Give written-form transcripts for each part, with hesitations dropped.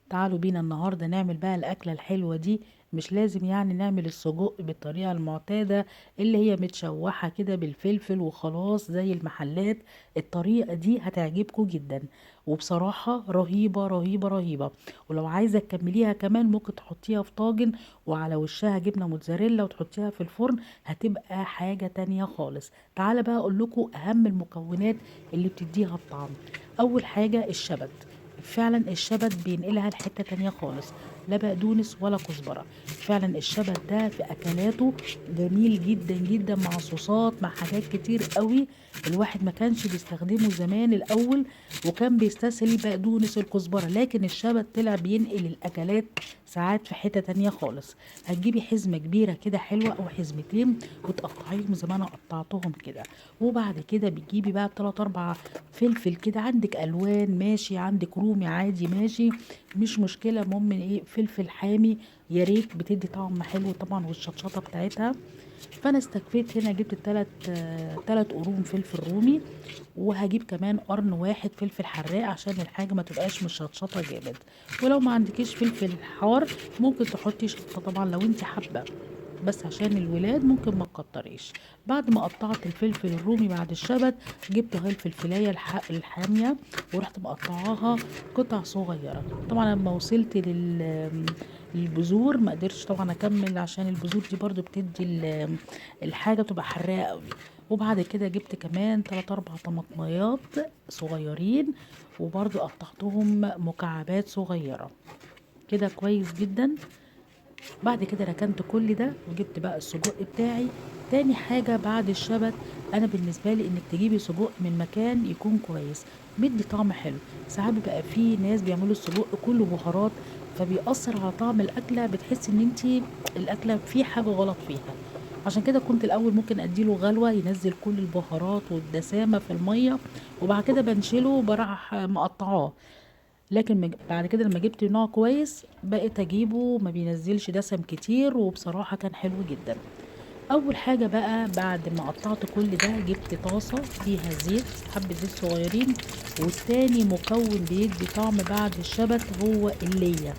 تعالوا بينا النهاردة نعمل بقى الأكلة الحلوة دي. مش لازم يعني نعمل السجق بالطريقة المعتادة اللي هي متشوحة كده بالفلفل وخلاص زي المحلات. الطريقة دي هتعجبكم جدا، وبصراحة رهيبة رهيبة رهيبة. ولو عايزة تكمليها كمان ممكن تحطيها في طاجن وعلى وشها جبنة موتزاريلا وتحطيها في الفرن، هتبقى حاجة تانية خالص. تعالى بقى أقول لكم أهم المكونات اللي بتديها الطعم. أول حاجة الشبت. فعلا الشبت بينقلها لحتة تانية خالص، لا بقدونس ولا كزبرة. فعلا الشبت ده في أكلاته جميل جدا جدا، مع صوصات مع حاجات كتير قوي. الواحد ما كانش بيستخدمه زمان الأول، وكان بيستسهل البقدونس الكزبرة، لكن الشبت طلع بينقل الأكلات ساعات في حتة تانية خالص. هتجيبي حزمة كبيرة كده حلوة أو حزمتين وتقطعيهم زي ما أنا قطعتهم كده. وبعد كده بتجيبي بقى 3 4 فلفل كده، عندك الوان ماشي، عندك رومي عادي ماشي، مش مشكله. المهم ايه، فلفل حامي يا ريت، بتدي طعم حلو طبعا، والشطشطه بتاعتها. فانا استكفيت هنا، جبت تلات قرون فلفل رومي، وهجيب كمان قرن واحد فلفل حراق عشان الحاجه ما تبقاش مشطشطه جامد. ولو ما عندكيش فلفل حار ممكن تحطي شطه طبعا لو انت حابه، بس عشان الولاد ممكن ما تكتريش. بعد ما قطعت الفلفل الرومي بعد الشبت، جبت اهي الفلفلايه الحاميه، ورحت مقطعاها قطع صغيره. طبعا لما وصلت للبذور ما قدرتش طبعا اكمل، عشان البذور دي برضو بتدي الحاجه تبقى حراقه قوي. وبعد كده جبت كمان 3 4 طماطميات صغيرين، وبرضو قطعتهم مكعبات صغيره كده كويس جدا. بعد كده ركنت كل ده وجبت بقى السجق بتاعي. تاني حاجة بعد الشبت، انا بالنسبة لي انك تجيبي سجق من مكان يكون كويس، مدي طعم حلو. ساعات بيبقى في ناس بيعملوا السجق كله بهارات، فبيأثر على طعم الأكلة، بتحسي ان انتي الأكلة في حاجة غلط فيها. عشان كده كنت الأول ممكن أديله غلوة ينزل كل البهارات والدسامة في المية، وبعد كده بنشله وبروح مقطعاه. لكن بعد كده لما جبت نوع كويس بقيت اجيبه ما بينزلش دسم كتير، وبصراحة كان حلو جدا. اول حاجة بقى بعد ما قطعت كل ده، جبت طاسة فيها زيت، حبة زيت صغيرين. والتاني مكون بيدي طعم بعد الشبت هو اللية.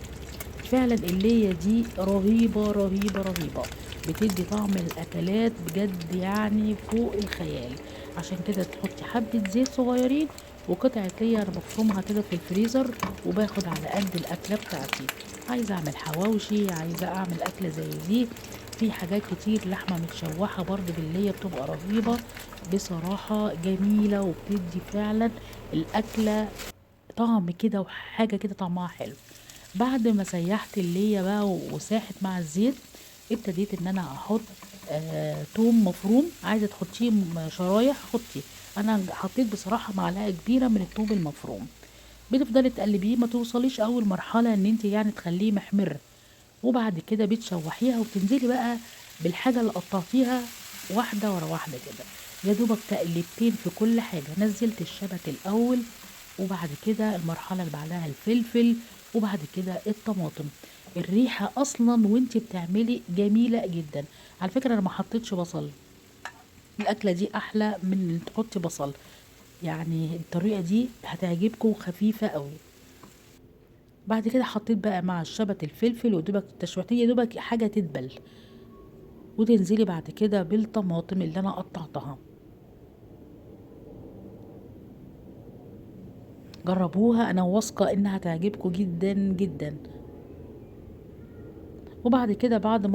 فعلا اللية دي رهيبة رهيبة رهيبة، بتدي طعم الأكلات بجد يعني فوق الخيال. عشان كده تحطي حبة زيت صغيرين وقطعة ليا، أنا بفرمها كده في الفريزر وباخد على قد الأكلة بتاعتي. عايزة أعمل حواوشي، عايزة أعمل أكلة زي دي، في حاجات كتير، لحمة متشوحة برضه باللية بتبقى رهيبة. بصراحة جميلة وبتدي فعلا الأكلة طعم كده، وحاجة كده طعمها حلو. بعد ما سيحت اللية بقى وساحت مع الزيت، ابتديت ان انا احط توم مفروم. عايزة تحطيه شرايح حطي، انا حطيت بصراحة معلقة كبيرة من التوم المفروم. بتفضلي تقلبيه، ما توصليش اول مرحلة ان انت يعني تخليه محمر. وبعد كده بتشوحيها وبتنزلي بقى بالحاجة اللي قطعتيها واحدة ورا واحدة كده، يا دوبك تقلبتين في كل حاجة. نزلت الشبت الأول، وبعد كده المرحلة اللي بعدها الفلفل، وبعد كده الطماطم. الريحة أصلا وانتي بتعملي جميلة جدا. على فكرة أنا ما حطيتش بصل، الأكلة دي أحلى من إن تحطي بصل. يعني الطريقة دي هتعجبكم، خفيفة قوي. بعد كده حطيت بقى مع الشبت الفلفل، ودوبك تشويحتين يا دوبك حاجة تدبل، وتنزلي بعد كده بالطماطم اللي انا قطعتها. جربوها، انا واثقة انها تعجبكم جدا جدا. وبعد كده بعد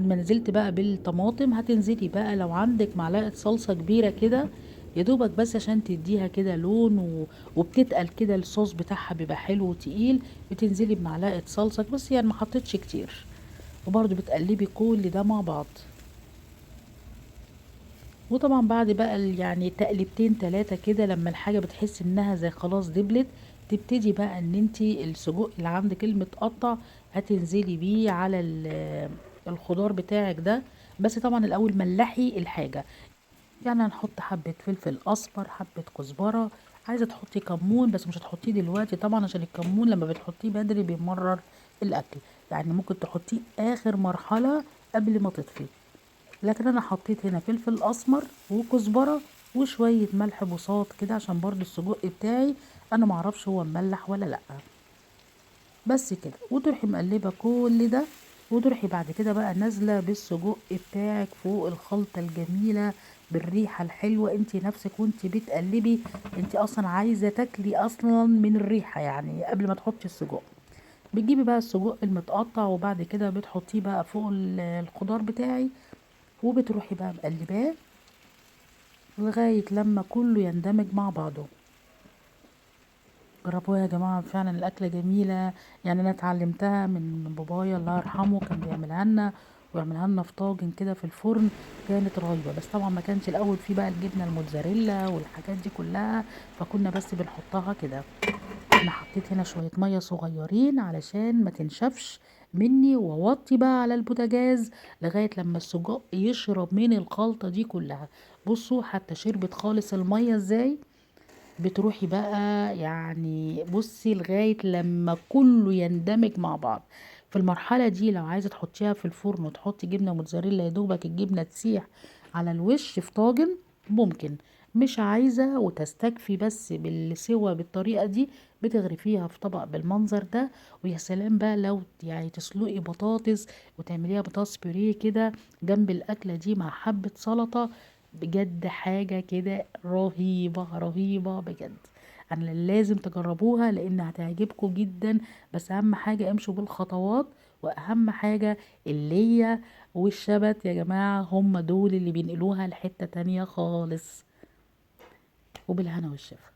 ما نزلت بقى بالطماطم، هتنزلي بقى لو عندك معلقة صلصة كبيرة كده، يا دوبك بس عشان تديها كده لون وبتتقل كده، الصوص بتاعها بيبقى حلو وتقيل. بتنزلي بمعلقة صلصة بس، يعني ما حطيتش كتير. وبرضو بتقلبي كل ده مع بعض. وطبعا بعد بقى يعني تقلبتين تلاتة كده، لما الحاجة بتحس انها زي خلاص دبلت، تبتدي بقى ان انتي السجق اللي عندك المتقطع هتنزلي بيه على الخضار بتاعك ده. بس طبعا الاول ملحي الحاجة، يعني هنحط حبة فلفل اسمر، حبة كزبرة. عايزة تحطي كمون بس مش هتحطيه دلوقتي طبعا، عشان الكمون لما بتحطيه بدري بيمرر الاكل، يعني ممكن تحطيه اخر مرحلة قبل ما تطفي. لكن انا حطيت هنا فلفل اسمر وكزبره وشويه ملح بساط كده، عشان برضو السجق بتاعي انا معرفش هو مملح ولا لا. بس كده، وتروحي مقلبة كل ده، وتروحي بعد كده بقى نازلة بالسجق بتاعك فوق الخلطة الجميلة بالريحة الحلوة. انتي نفسك وانتي بتقلبي انتي اصلا عايزة تاكلي اصلا من الريحة يعني قبل ما تحطي السجق. بتجيبي بقى السجق المتقطع وبعد كده بتحطيه بقى فوق الخضار بتاعي، وبتروحي بقى مقلباه لغاية لما كله يندمج مع بعضه. جربوها يا جماعة، فعلا الأكلة جميلة. يعني أنا اتعلمتها من بابايا الله يرحمه، كان بيعملها لنا ويعملها لنا في طاجن كده في الفرن، كانت رهيبة. بس طبعا ما كانش الأول فيه بقى الجبنة الموتزاريلا والحاجات دي كلها، فكنا بس بنحطها كده. أنا حطيت هنا شوية مية صغيرين علشان ما تنشفش مني، ووطي بقى على البوتاجاز لغاية لما السجق يشرب من الخلطة دي كلها. بصوا حتى شربت خالص المية ازاي. بتروحي بقى يعني بصي لغاية لما كله يندمج مع بعض. في المرحلة دي لو عايزة تحطيها في الفرن وتحطي جبنة موتزاريلا يا دوبك الجبنة تسيح على الوش في طاجن ممكن. مش عايزة وتستكفي بس بالسوا بالطريقة دي، بتغرفيها في طبق بالمنظر ده. ويا سلام بقى لو يعني تسلقي بطاطس وتعمليها بطاطس بيوريه كده جنب الأكلة دي مع حبة سلطة، بجد حاجة كده رهيبة رهيبة بجد. انا لازم تجربوها لان هتعجبكم جدا. بس اهم حاجة امشوا بالخطوات، واهم حاجة اللية والشبت يا جماعة، هم دول اللي بينقلوها لحتة تانية خالص. وبالهنا والشفا.